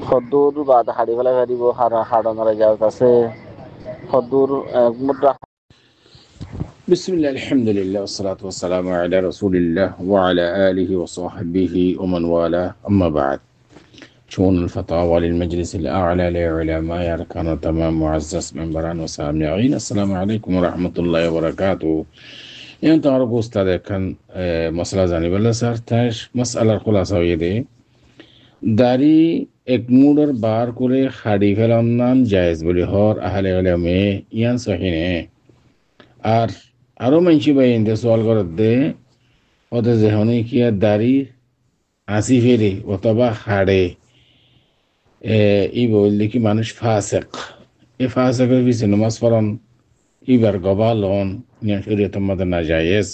সদুর বাদ হাড়ি ফেলা হারিব হাড়নারা যাওয়ার কাছে সদুর মুদ্রা بسم الله الحمد لله والصلاة والسلام على رسول الله وعلى آله وصحبه ومن والاه أما بعد شؤون الفتاوى للمجلس الأعلى لعلماء أركان تمام معزز منبران وسامعين السلام عليكم ورحمة الله وبركاته يعني تعرف أستاذ كان مسألة زاني بلا سارتاش مسألة الخلاصة ويدي داري এক মুডর বার করে খাড়ি ফেলান জায়েজ বলে হর আহলে ইলমে ইয়ান সহিনে আর আরো মানসি ভাই ইন্দে সওয়াল করে দে ওদের যেহনে কি আর দাড়ি আসি ফেরে অথবা হাড়ে ই বললে কি মানুষ ফাসেক এ ফাসেকের পিছনে নামাজ পড়ন ইবার গবালন ইয়ান শরীয়তের মধ্যে না জায়েজ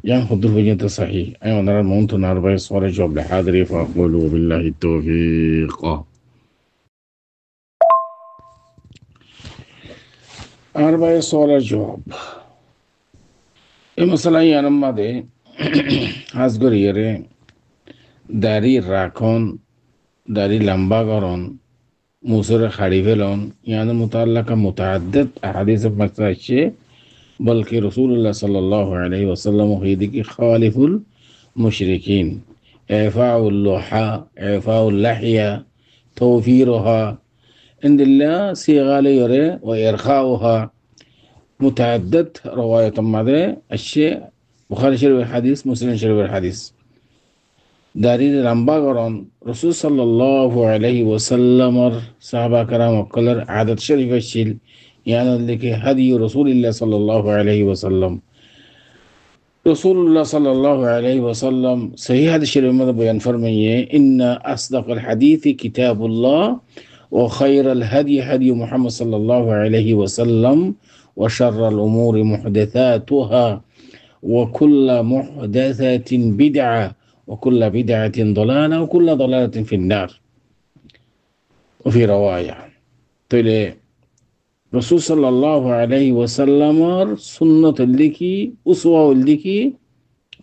ইয়ান হুদুর পর্যন্ত সহি আমি ওনার মন তো নার ভাই সরে জবলে হাদরি ফাকুলু বিল্লাহি তৌফিক আর ভাই সরে জব এই মশলা ইয়ার মধ্যে হাজগরিয়ারে দাড়ি রাখন দাড়ি লম্বা করন মুসরে খাড়ি ফেলন ইয়ান মুতাল্লাকা মুতাআদ্দিদ আহাদিস মকসদ আছে বলকে রাসূলুল্লাহ সাল্লাল্লাহু আলাইহি ওয়াসাল্লাম হইদিকে খালিফুল মুশরিকিন ইফাউল লুহা ইফাউল লাহিয়া তাওফিরুহা ইনদিল্লাহ সিগালিরে ওয়া ইরখাউহা متعدد رواية ماذا الشيء بخاري شريف الحديث مسلم شريف الحديث داري لمبا قران رسول صلى الله عليه وسلم صحابة كرام وكلر عدد شريف الشيل يعني لك هدي رسول الله صلى الله عليه وسلم رسول الله صلى الله عليه وسلم صحيح هذا الشريف ماذا بيان فرميه إن أصدق الحديث كتاب الله وخير الهدي هدي محمد صلى الله عليه وسلم وشر الأمور محدثاتها وكل محدثة بدعة وكل بدعة ضلالة وكل ضلالة في النار وفي رواية تلي رسول صلى الله عليه وسلم سنة الليكي أسوة الليكي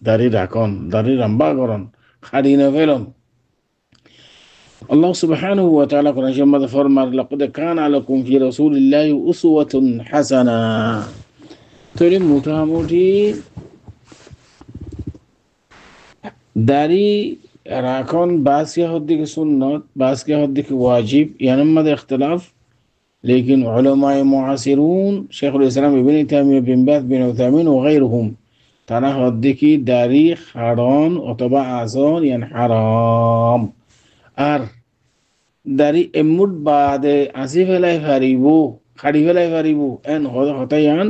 داري راكون داري رمباغرون خارين فيلون الله سبحانه وتعالى قرآن شمد فرمار لقد كان لكم في رسول الله أسوة حسنة تولي متاموتي داري راكون باسكي هدك سنة باسكي هدك واجب يعني ماذا اختلاف لكن علماء معاصرون شيخ الإسلام ابن تيمية بن باز بن عثيمين وغيرهم ترى هدك داري حرام وطبع عصون يعني حرام আর দাড়ি এমুট বাদে আসি ফেলাই ফারিব খাড়ি ফেলাই ফারিব এন হতায়ান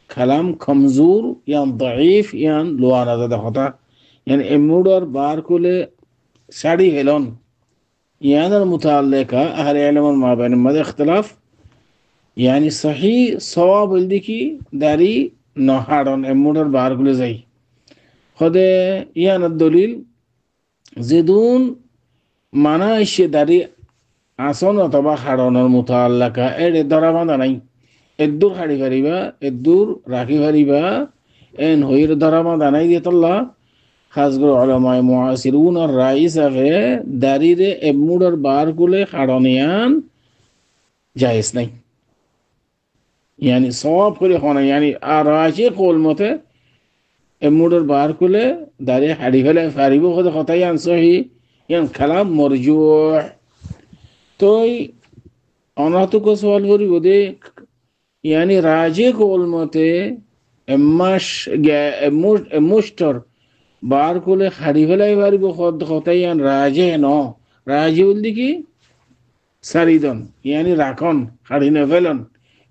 কালাম কমজোর ইয়ান দাঈফ ইয়ান লোয়ানা দাদা হতা ইয়ান এমুডর বার কোলে সাড়ি ফেলন ইয়ানের মুতাল্লিকা আহলে ইলমের মাবাইনের মধ্যে ইখতিলাফ ইয়ানি সহি সওয়াব বলদি দাড়ি নহাড়ন এমুডর বার কোলে যাই হদে ইয়ানের দলিল যেদুন মানা এসে দাড়ি আসন অথবা হাড়নের মুতাল্লাকা এর ধরা বাঁধা নাই এদুর হাড়ি ফারিবা এদুর রাখি ফারিবা এন হইর ধরা বাঁধা নাই দিয়ে তল্লা খাসগর উলামায়ে মুআসিরুন আর রাইস আফে দাড়িরে এমুডর বার কুলে হাড়নিয়ান জায়েজ নাই ইয়ানি সওয়াব করে হনা ইয়ানি আর রাজি কওল মতে এমুডর বার কুলে দাড়ি হাড়ি ফেলে ফারিব কথা ইয়ান সহি ইয়ান কালাম মরজুহ তোই অনাতুক সওয়াল করি বদে ইয়ানি রাজে কোল মতে এমুস্টর বার কোলে হাড়ি ফেলাই পারিব কথা ইয়ান রাজে ন রাজে বলদি কি সারিদন ইয়ানি রাখন হাড়ি ন ফেলন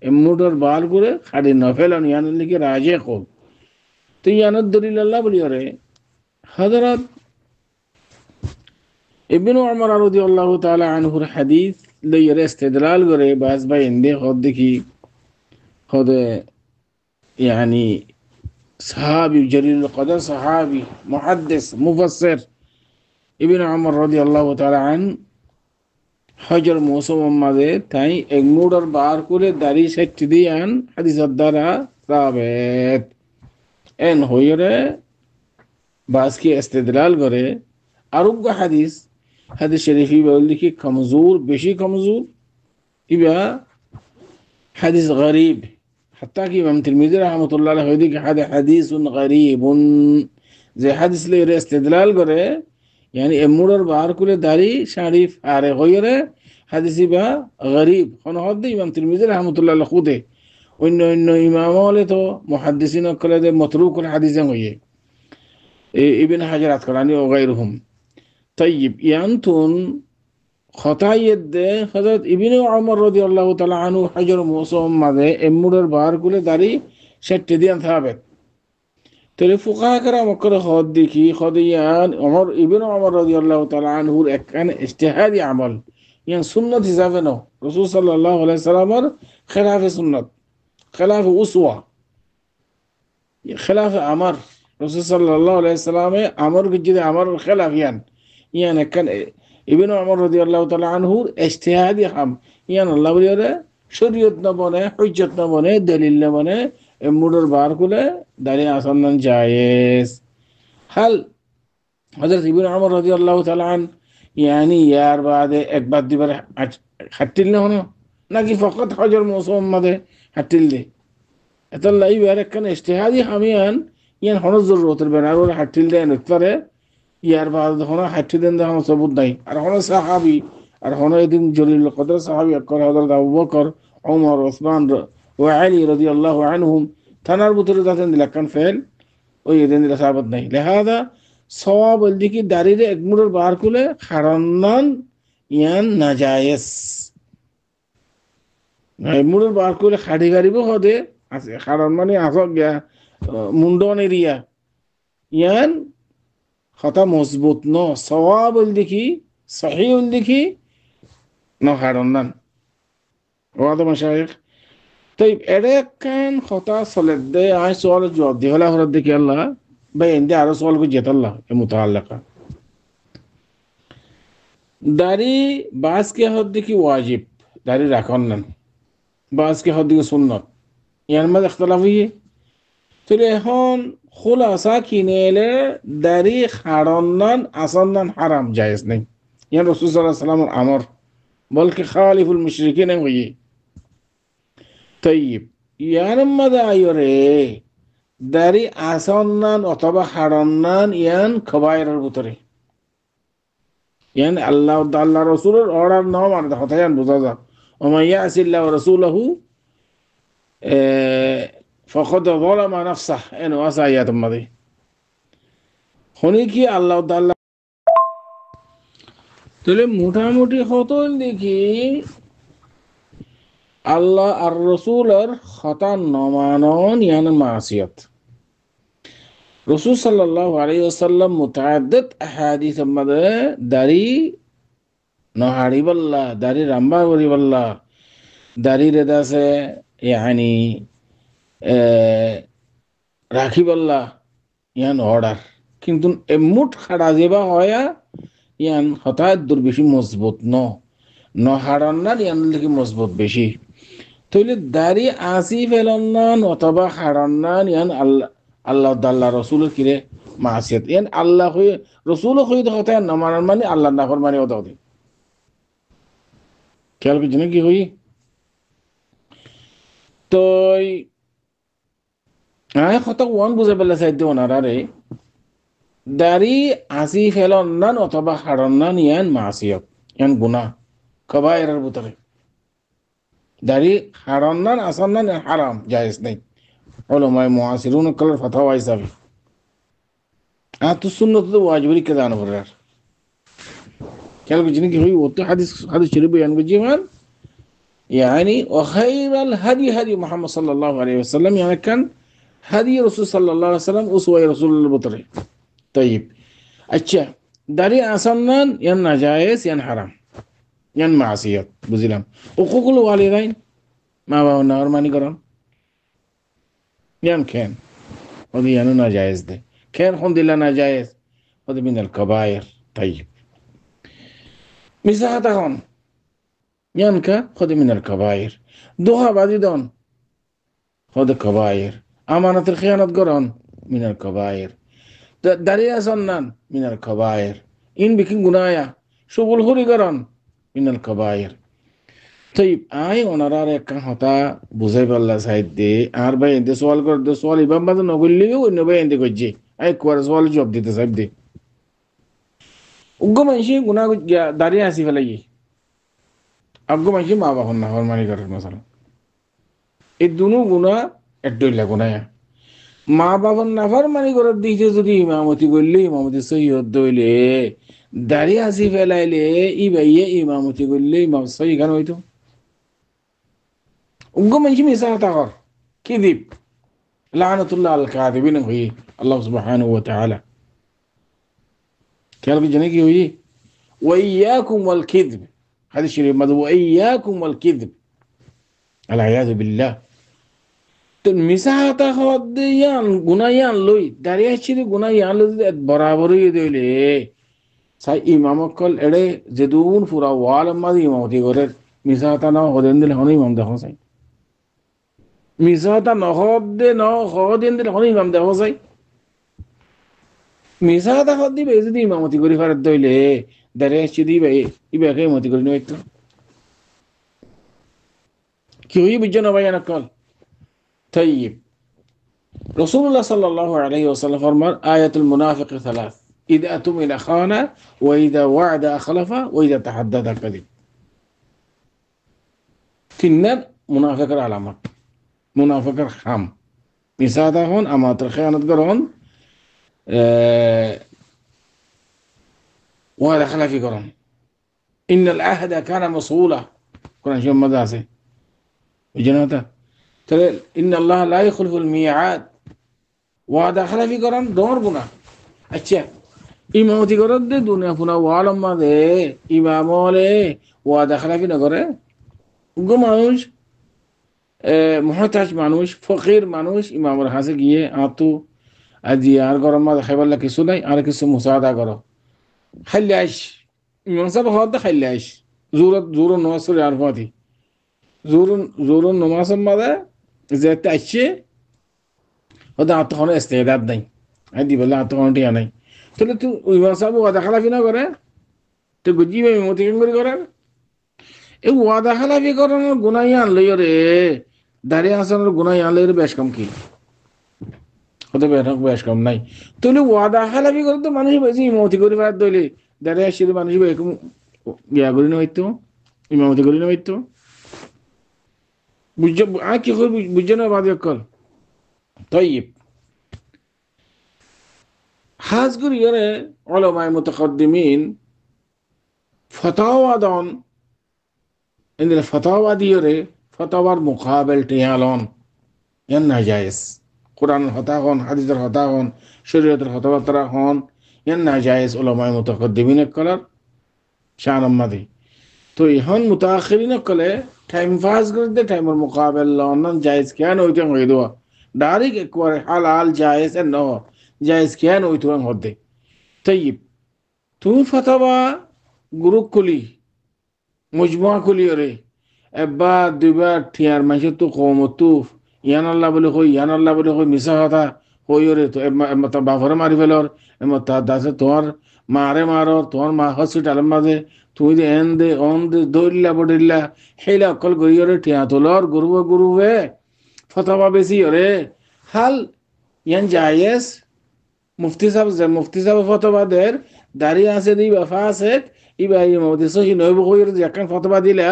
এমুডর বার করে হাড়ি ন ফেলন ইয়ান লিখি রাজে কোল তো ইয়ানত দলিল আল্লাহ বলি রে হযরত ابن عمر رضي الله تعالى عنه الحديث لير استدلال করে বাস ভাই ইন্দে খদ দেখি খদ يعني صحابي جليل القدر صحابي محدث مفسر ابن عمر رضي الله تعالى عنه حجر موسم ماده তাই এক মুডর বার করে দাড়ি সেট দিয়ান হাদিসের দ্বারা সাবেত এন হইরে বাস কি استدلال করে আরোগ্য হাদিস হাদিস শরীফি বললি কি কমজোর, বেশি কমজোর ইবা হাদিস গরিব। হাত্তা কি ইমাম তিরমিজি রাহমাতুল্লাহ আলাইহি হইদি কি হাদিসুন গরিবুন, যে হাদিস লইরে ইস্তেদলাল করে ইয়ানি এমুড়র বার কুলে দাড়ি শারিফ আরে হইরে হাদিসি বা গরিব কোন হদ্দে ইমাম তিরমিজি রাহমাতুল্লাহ আলাইহি খুদে অন্য অন্য ইমাম হলে তো মুহাদ্দিসিন কলে দে মতরুক হাদিস হইয়ে ইবনে হাজার আসকালানি ও গায়রুহুম। তাইয়িব ইয়ান্তুন খতায়েদ হযরত ইবনে ওমর রাদিয়াল্লাহু তাআলা আনহু হাজর মৌসুম মাঝে এমুড়র বার কুলে দাড়ি সেটে দিয়ান থাকবে। তাহলে ফুকাহা কেরাম করে হদ দেখি খদিয়ান ওমর ইবনে ওমর রাদিয়াল্লাহু তাআলা আনহুর একখান ইজতিহাদি আমল ইয়ান সুন্নাত হিসাবে ন রাসূল সাল্লাল্লাহু আলাইহি সাল্লামের খেলাফে সুন্নাত, খেলাফে উসওয়া, খেলাফে আমর। রাসূল সাল্লাল্লাহু আলাইহি সাল্লামে আমর গিয়ে আমর খেলাফ ইয়ান ইয়ান একখান ইবনে ওমর রাদিয়াল্লাহু তাআলা আনহুর ইজতিহাদি হাম ইয়ান আল্লাহ বলিরে শরীয়ত না বনে, হুজ্জত না বনে, দলিল না বনে মুডর বার কুলে দাঁড়িয়ে আসান্নান জায়েজ। হাল হযরত ইবনে ওমর রাদিয়াল্লাহু তাআলা আন ইয়ানি ইয়ার বাদে একবার দুবার হাঁটিল না হনো নাকি ফকত হজর মৌসুম মাদে হাঁটিল দে এতলা ইবার একখান ইজতিহাদি হামিয়ান ইয়ান হনো জরুরতের বেনার ওর হাঁটিল দে নতরে ইয়ার বাদ হনো হাঁটি দেন দে হনো সবুত নাই। আর হনো সাহাবী আর হনো এদিন জলিল কদর সাহাবী আকর হযরত আবু বকর, ওমর, ওসমান ও আলী রাদিয়াল্লাহু আনহুম থানার ভিতরে যাচ্ছেন দিলাকান ফেল ওই এদিন দিলা সাহাবত নাই। লেহাদা সওয়াব দিকে দাঁড়িয়ে এক মুড়ের বার কুলে হারান্নান ইয়ান নাজায়েজ মুড়ের বার কুলে খাড়ি গাড়িব হদে আছে কারণ মানে আসক গিয়া মুন্ডন এরিয়া ইয়ান হতা মজবুত ন সওয়াব দেখি সহি দেখি ন হারান্নান ওয়াদা মাশায়েখ। طيب إذا كان خطأ صلت ده عايز سؤال الجواب دي هلا هرد ديك يلا بين دي على سؤال جيت الله المتعلقة داري باس के हद की वाजिब दारी राखनन बास के हद की सुन्नत يعني ما اختلاف हुई तो এখন खुलासा কিনেলে দাড়ি খাড়নন আসনন হারাম জায়েজ নেই يعني রাসূল সাল্লাল্লাহু আলাইহি ওয়াসাল্লাম আমর বলকে খালিফুল মুশরিকিন हुई। طيب ইয়ান মাদা আয়রে দাড়ি আসন্নান অথবা হারান্নান ইয়ান খবায়রের ভিতরে ইয়ান আল্লাহ আল্লাহ রাসূলের অর্ডার নাও মানে কথা ইয়ান বুঝা যায় ওমা ইয়াসিল্লাহু রাসূলহু ফাকাদ যালামা নাফসাহ এন ওয়াসায়াত মাদি হনি কি আল্লাহ আল্লাহ তাহলে মোটামুটি হতল দেখি আল্লাহ আর রসুলের খতা নমানন ইয়ান মাসিয়াত। রসুল সাল্লাল্লাহু আলাইহি ওয়াসাল্লাম মুতাআদ্দিদ আহাদিস মধ্যে দাড়ি নহাড়ি বল্লা দাড়ি রাম্বা করি বল্লা দাড়ি রেদাসে ইয়ানি রাখি বল্লা ইয়ান অর্ডার কিন্তু এমুট খাড়া যেবা হয়া ইয়ান হঠাৎ দূর বেশি মজবুত নহাড়ান্নার ইয়ান লিখি মজবুত বেশি তাহলে দাড়ি আসি ফেলন্নান অথবা হারান্নান ইয়ান আল্লাহ আল্লাহ আল্লাহ রসুলের কিরে মাসিয়াত ইয়ান আল্লাহ হয়ে রসুল হয়ে হতে না মানান মানে আল্লাহ নাফর মানে ওটা হতে খেয়াল করছি না কি হই তো কথা ওয়ান বুঝে পেলে সাইড ওনারা রে দাড়ি আসি ফেলন্নান অথবা হারান্নান ইয়ান মাসিয়াত ইয়ান গুনাহ কবায়েরের ভিতরে দাড়ি হারান্নান আসান্নান হারাম জায়েজ নেই উলামায়ে মুআসিরুন কলার ফতোয়া হিসাবে তো সুন্নাত তো ওয়াজিবি কে জানা পড়ে আর খেয়াল করছি নাকি হই ও তো হাদিস শরীফ বয়ান করছি মান يعني وخير الهدي هدي محمد صلى الله عليه وسلم يعني كان هدي رسول صلى الله عليه وسلم أسوة رسول البطري. طيب अच्छा দাড়ি আসান্নান ইয়ান নাজায়েজ ইয়ান হারাম ইয়ান মাসিয়াত বুঝলাম উকুকুল ওয়ালিদাইন মা বাবা নাফরমানি করন ইয়ান খেন ওদি ইয়ান নাজায়েজ দে খেন কোন দিলা নাজায়েজ ওদি মিনাল কাবায়ের। طيب মিসাহাত এখন ইয়ান কা ওদি মিনাল কাবায়ের দোহা বাদি দন ওদি কাবায়ের আমানতের খিয়ানত করন মিনাল কাবায়ের দাড়ি আসান্নান মিনাল কাবায়ের ইন বিকিন গুনায়া সুবুল হরিকরণ মিনাল কাবায়ের। তো আই ওনারার একটা হতা বুঝাই পারলা সাইড দে আর ভাই এতে সওয়াল করতে সওয়াল ইবাম বাদ নগলিও অন্য ভাই এতে কইছে আই কোয়ার সওয়াল জবাব দিতে সাইড দে উগ্গ মানসি গুনাহ দাঁড়িয়ে আসি ফেলাই আগ্গ মানসি মা বাহন না হর মানি করার মশালা এই দুনো গুনাহ একটইলা গুনাহ মা বাবার নাফার মানি করার দিকে যদি ইমামতি করলে ইমামতি সহি হইলে দাঁড়িয়ে আসি ফেলাইলে ই ভাইয়ে ইমামতি করলে ইমাম সহি গান হইতো উগ্গ মানসি মিশা তাকর কিদিব লানাতুল্লাহ আল কাযিবিন হই আল্লাহ সুবহানাহু ওয়া তাআলা খেয়াল কি জানে কি হই ওয়া ইয়াকুম ওয়াল কিযব হাদিস শরীফ মধ্যে ওয়া ইয়াকুম ওয়াল কিযব আল আয়াযু বিল্লাহ। তো মিশা তাকর দিয়ান গুনায়ান লই দাঁড়িয়ে আসি গুনায়ান লই বরাবরই দইলে সাই ইমামকল এড়ে যেদুন পুরা ওয়াল মাদি ইমামতি করে মিশা তা না হদেন দিলে হন ইমাম দেখো সাই মিসাতা নহদে নহদিন দিলে হন ইমাম দেখো চাই মিসাতা হদ দিবে যদি ইমামতি করি ফারাত দইলে দাঁড়িয়ে আসছি দিবে ইবাকে ইমামতি করি নেই একটু কি হই বুঝছো না ভাই আনকল طيب رسول الله صلى الله عليه وسلم فرمان آية المنافق ثلاث إذا أتمن خان وإذا وعد أخلف وإذا تحدث كذب তিনবার মুনাফিকের আলামত মুনাফিকের খাম মিসাদা হন আমাদের খেয়ানত করন ওয়াদা খেলাফি করন ইন্নাল আহদা কানা মাসউলা কোরআন শরীফের মধ্যে আছে বুঝছেন না তাহলে ইন্নাল্লাহ লা ইখলিফুল মিয়াদ ওয়াদা খেলাফি করন দর গুনাহ আচ্ছা ইমামতি করত দে দুনিয়া পুনা ওয়ালাম মাদে ইমামলে ওয়াদা খেলাফি না করে গো মানুষ মহতাজ মানুষ ফকির মানুষ ইমামের হাসে গিয়ে আতো আজি আর গরম মাঝে খাইবার কিছু নাই আর কিছু মুসাদা করো খাইলে আইস ইমাম সাহেব হওয়াতে খাইলে আইস জোর নমাজ করে আর ফাঁতি জোর নমাজের মাঝে যেতে আসছে ওদের আত্মক্ষণ ইস্তেদাদ নাই আই দি বলে আত্মক্ষণ টিয়া নাই তাহলে তুই ইমাম সাহেব ওয়াদা খালাফি না করে তো গুজিবে ইমামতি কেন করে করার এই ওয়াদা খালাফি করানোর গুনাই আনলই রে দাঁড়িয়ে আসানোর গুনাই আনলই রে বেশ কম কি হতে বেশ কম নাই তাহলে ওয়াদা খালাফি করে তো মানুষ বেশি ইমামতি করে ফেরার দইলে দাঁড়িয়ে আসছিল মানুষ এরকম ইয়া করি না হইতো ইমামতি করি না হইতো বুঝছো আর কি করে বুঝছো না বাদ কল طيب খাস করে ইয়ারে উলামায়ে মুতাকাদ্দিমিন ফতোয়া দান ইনদিল ফতোয়া দিয়রে ফতোয়ার মুকাবেল টিয়ালন ইয়ান নাজায়েজ কোরআন হতা হন হাদিসের হতা হন শরীয়তের হতাবার্তা হন ইয়ান নাজায়েজ উলামায়ে মুতাকাদ্দিমিন কলার শান মাদি তো ইহন মুতাআখিরিন কলে টাইম পাস করতে টাইমের মুকাবেল লন জায়েজ কেন হইতে হই দোয়া ডাইরেক্ট একবারে হালাল জায়েজ ন জায়েজ কেন হইতো হদে তাইব তুমি ফতোয়া গ্রুপ খুলি মুজমা খুলি রে একবার দুইবার ঠিয়ার মাইসে তো কমতো ইয়ান আল্লাহ বলে কই মিশা কথা কই রে তো এমতা বাফরে মারি ফেলর এমতা দাসে তোমার মারে মারো তোমার মা হসপিটালের মাঝে তুই যে এন দে অন দে দৌড়লা বডিল্লা হেলা অকল করি রে ঠিয়া তোলর গুরুবে ফতোয়া বেশি রে হাল ইয়ান জায়েজ মুফতি সাহেব ফতোয়া দের দাঁড়িয়ে আছে দিবা ফাসেক ইবা ইমামতি সহি নইব কইর যে একখান ফতোয়া দিলে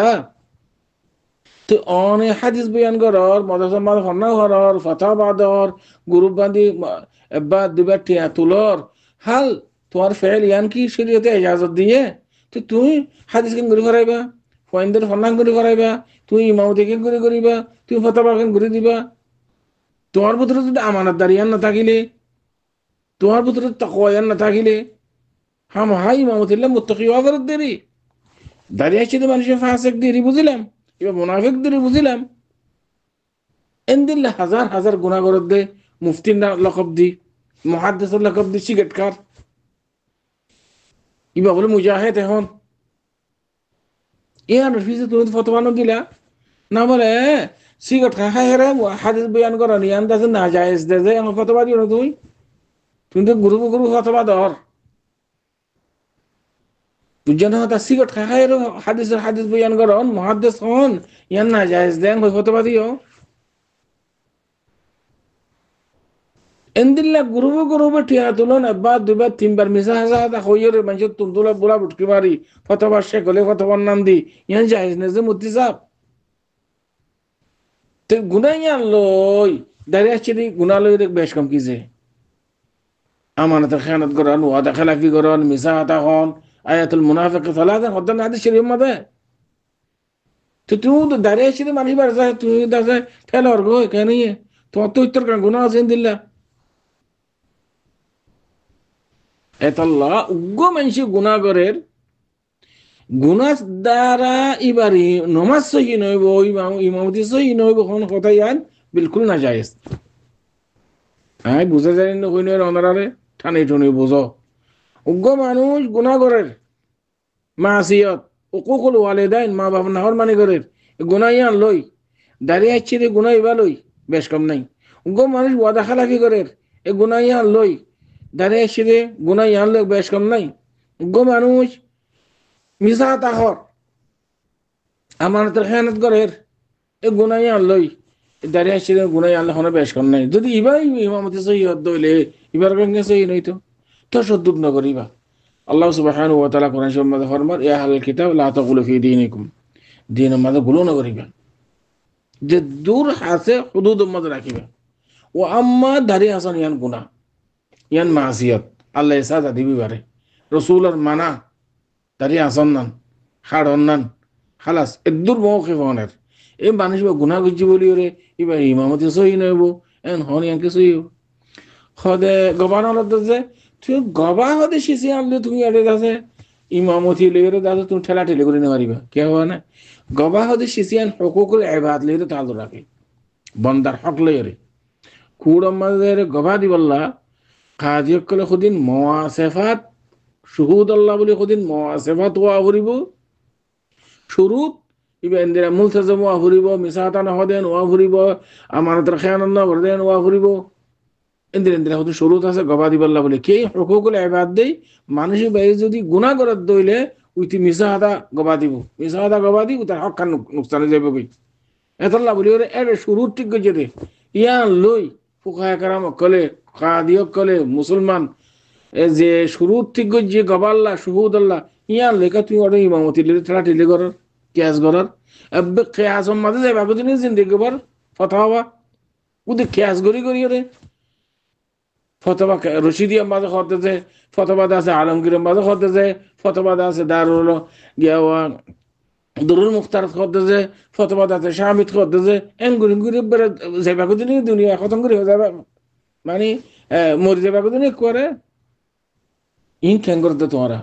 তো অনেক হাদিস বয়ান করর মদরসা মাদ ফন্না করর ফতোয়া বাদর গ্রুপ বাঁধি বা দুবার টিয়া তুলর হাল তোমার ফেল ইয়ান কি শরীয়তে ইজাজত দিয়ে তো তুমি হাদিস কেন ঘুরে করাইবা ফয়েন্দের ফন্না ঘুরে করাইবা তুমি ইমামতি কেন ঘুরে করিবা তুমি ফতোয়া কেন ঘুরে দিবা তোমার ভিতরে যদি আমানতদারি না থাকিলে তোমার ভিতরে তাকওয়া না থাকিলে হাম হাই ইমামতিল্লাহ মুত্তাকি ওয়াগরত দেরি দাঁড়িয়ে আসছে মানুষের ফাসেক দেরি বুঝিলাম এবার মুনাফিক দেরি বুঝিলাম এনদিল্লা হাজার হাজার গুনাহ করত দে মুফতির লকব দি মুহাদ্দিসের লকব দি সিগারেটকার ইবা বলে মুজাহিদ এখন ইয়ার ফিসে তুমি ফতোয়া দিলা না বলে সিগারেট খাই হেরে হাদিস বয়ান করা নি আন্দাজে না জায়েজ দে যে আমার ফতোয়া দিও না তুমি তো গুরু ফতোয়া ধর বুঝছেন হতা সিগারেট খায় হাদিস বয়ান করন মুহাদ্দিস হন ইয়ান না জায়েজ দেন হই ফতোয়াদিও এন্দিল্লা গুরুবে টিয়া তুলন একবার দুইবার তিনবার মিসা হাসা হাসা হইরে মানুষ তুলতুলা বুড়া বুটকি মারি ফতোয়া শেখ হলে ফতোয়ার নাম দি ইয়ান জায়েজ নে যে মুতি সাহেব তে গুনাহ ইয়ান লই দাঁড়িয়ে চিনি গুনাহ লই বেশ কম কি যে আমানতের খেয়ানত করন ওয়াদা খেলাফি করন মিসা হাতা হন আয়াতুল মুনাফিক সালাত হদ্দান হাদিস শরীফ মধ্যে তো তুই তো দাঁড়িয়ে চিনি মানুষ বার যায় তুই দাসে ফেল আর গো কেন তোমার তো উত্তর কান গুনাহ আছে দিল্লা এতাল্লাহ উগ্র মানুষ গুনাহগরের গুনাহ দ্বারা ইবারি নমাজ সহি নইব ইমামতি সহি নইব কোন কথা ইয়ান বিলকুল না জায়েজ বুঝা যায় না কই নয় অনারারে ঠানে ঠুনে বুঝো উগ্র মানুষ গুনাহগরের মাসিয়ত উকুকুল ওয়ালিদাইন মা বাবা নাহর মানি গরের গুনাহ ইয়ান লই দাঁড়িয়ে আছি রে গুনাহ ইবা লই বেশ কম নাই উগ্র মানুষ ওয়াদা খালাফি গরের এ গুনাহ ইয়ান লই দাঁড়িয়ে আছি রে গুনাহ ইয়ান লই বেশ কম নাই উগ্র মানুষ মিসা তাহর আমানতের খেয়ানত গরের এ গুনাহ ইয়ান লই দাঁড়িয়ে আছি রে গুনাহ ইয়ান হনে বেশ কম নাই যদি ইবাই ইমামতি সহি হদ দইলে ইবার গঙ্গে সহি নইতো তো সদ্দুদ নগরিবা আল্লাহ সুবহানাহু ওয়া তাআলা কোরআন শরীফের মধ্যে ফরমান ইয়া আহলাল কিতাব লা তাগুলু ফি দীনিকুম দ্বীনের মধ্যে গুলো না করিবা যে দূর হাসে হুদুদের মধ্যে রাখিবা ও আম্মা দারি হাসান ইয়ান গুনাহ ইয়ান মাসিয়াত আল্লাহ সাজা দিবি পারে রাসূলের মানা দারি হাসান নান খাড়ন নান খালাস এদুর মওকিফ হনের এই মানুষ গুনাহ করছি বলি রে ইবা ইমামতি সহি নইব এন হন ইয়ান কিছু খদে গবানলত যে তুই গবা হতে শিশি আনলে তুমি এড়ে দাসে ইমামতি লেরে দাসে তুমি ঠেলা ঠেলে করে নিতে পারিবা কে হওয়া না গবা হতে শিশি আন হুকুকুল ইবাদ লেরে তাল রাখে বন্দার হক লেরে কুড়ম মাদের গবা দিবল্লা কাজী কলে খুদিন মুআসিফাত শুহুদ আল্লাহ বলি খুদিন মুআসিফাত ওয়া হরিব শুরুত ইবা ইন্দিরা মুলতাজাম ওয়া হরিব মিসাতা না হদেন ওয়া হরিব আমানতের খেয়ানত না হদেন ওয়া হরিব ইন্দিরা হতে শুরুত আছে গবা দিবল্লা বলে কে হুকুকুল ইবাদ দেই মানুষের বাইরে যদি গুনাহ করে দইলে উইতি মিসাহাদা গবা দিব মিসাহাদা গবা দিব তার হক কান নুকসানে যাবে কই এতল্লা বলি ওরে এর শুরুত ঠিক গজে দে ইয়ান লই ফুকায়ে কেরাম কলে কাদিয় কলে মুসলমান যে শুরুত ঠিক গজে গবাল্লা শুহুদ আল্লাহ ইয়ান লেখা তুই ওরে ইমামতি লে ঠেলা ঠেলি করার কিয়াস করার আবে কিয়াস মাঝে যাবে বাগুদিন জিন্দেগি কর ফতোয়া উদি কিয়াস গরি রে ফতোয়া রশিদিয়া মাঝে করতেছে ফতোয়া আছে আলমগীরের মাঝে করতেছে ফতোয়া আছে দারুল গিয়া দুরুল মুখতার করতেছে ফতোয়া আছে শামিদ করতেছে এন গুরি গুরি যাইবা কদিন দুনিয়া খতম করে হয়ে যাবে মানে মরে যাবা কদিন করে ইন কেন করতে তোমরা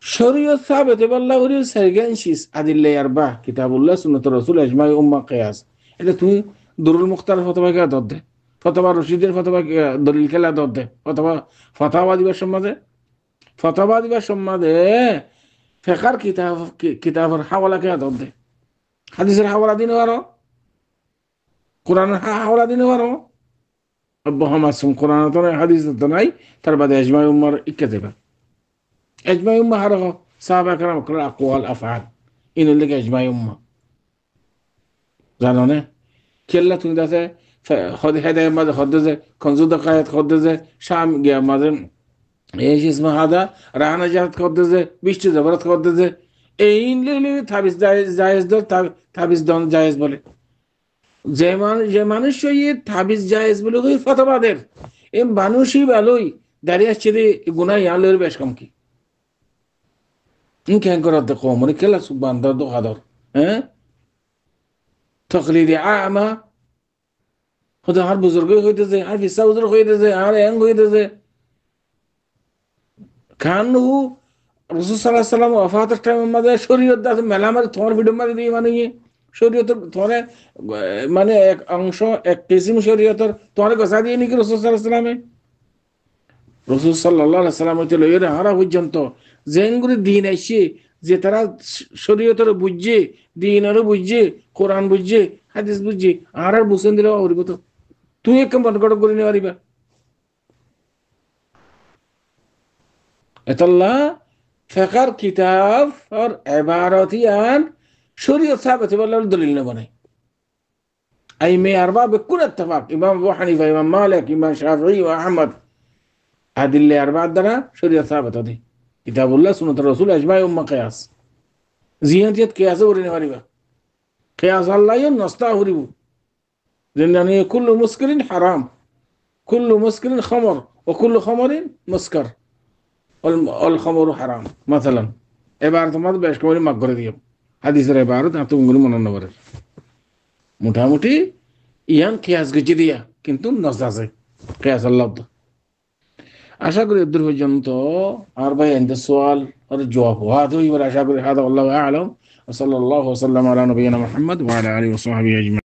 শরীয়ত সাবিত আল্লাহ ওর সাইগানশিস আদিল্লাহ আরবা কিতাবুল্লাহ সুন্নাতুর রাসূল ইজমাই উম্মাহ কিয়াস এটা তুই দুরুল মুখতার ফতোয়া কে দতে ফতোয়া রশিদের ফতোয়া দলিল খেলা দতে ফতোয়া দিবার সম্মাদে ফিকর কিতাবের হাওয়ালা কে দতে হাদিসের হাওয়ালা দিন আরো কোরআনের হাওয়ালা দিন আরো আব্বু হামাসুম কোরআন তো হাদিস তো নাই তার বাদে ইজমাই উম্মাহর ইক্কা দেবা ইজমাই উম্মাহ আর সাহাবা کرام কল আকওয়াল আফআল ইন লেগে ইজমাই উম্মাহ জানো না কেল্লা তুমি দাসে خود هذا ما خود ذا كنزو دقائق خود ذا شام جا مثلا ايش اسمه هذا رانا جات خود ذا بيشت زبرت خود ذا این لیلی تابیز جایز دار تابیز دان جایز بوله زمانش شویه تابیز جایز بوله کوئی فتوا در این بانوشی بالوی دریاش چیزی گناه یان لور بیش کم کی این که انکار داد قومونی کلا سبحان دار دو خدار تقلید عامه خدا هر بزرگی ہوئی دے ہر فیصہ بزرگ ہوئی دے ہر اینگ ہوئی دے کانو رسول صلی اللہ علیہ وسلم وفات ٹائم مدے শরীয়ত দাস মেলা মারে তোমার ভিডিও মারে দিয়ে মানে শরীয়ত তোরে মানে এক অংশ এক কিসিম শরীয়তর তোরে গসা দিয়ে নি কি রাসূল সাল্লাল্লাহু আলাইহি ওয়াসাল্লামে রাসূল সাল্লাল্লাহু আলাইহি ওয়াসাল্লাম তো লইরে হারা পর্যন্ত জেঙ্গুরি দিন আইছে যে তারা শরীয়তর বুঝে দিনের বুঝে কোরআন বুঝে হাদিস বুঝে আর বুঝেন দিলে হরিব তো তুই এক মন করে নিয়ে পারিবা এতাল্লাহ فقر किताब और इबारतियान शरीयत साबित वल्लाह दलील न बने أي में أربعة بكل اتفاق إمام أبو حنيفة إمام مالك إمام شافعي وأحمد هذه اللي أربعة دنا شريعة ثابتة دي كتاب الله سنة الرسول أجمع أمة قياس زينتيت قياس ورين غريبة قياس الله ينستهرب لأن كل مسكر حرام كل مسكر خمر وكل خمر مسكر والخمر حرام مثلا عبارة ما بيش كوني ما قرر ديو حديث عبارة أنتم تقولون من النور মোটামুটি ইয়ান কিয়াস গেছে দিয়া কিন্তু নজাজে কিয়াস আল্লাহ আশা করি দূর পর্যন্ত আর ভাই এন্ড সওয়াল আর জবাব হাতে এবার আশা করি হাদা আল্লাহু আ'লাম ওয়া সাল্লাল্লাহু ওয়া সাল্লাম আলা নবিয়িনা মুহাম্মদ ওয়া আলা আলিহি ওয়া সাহবিহি আজমাইন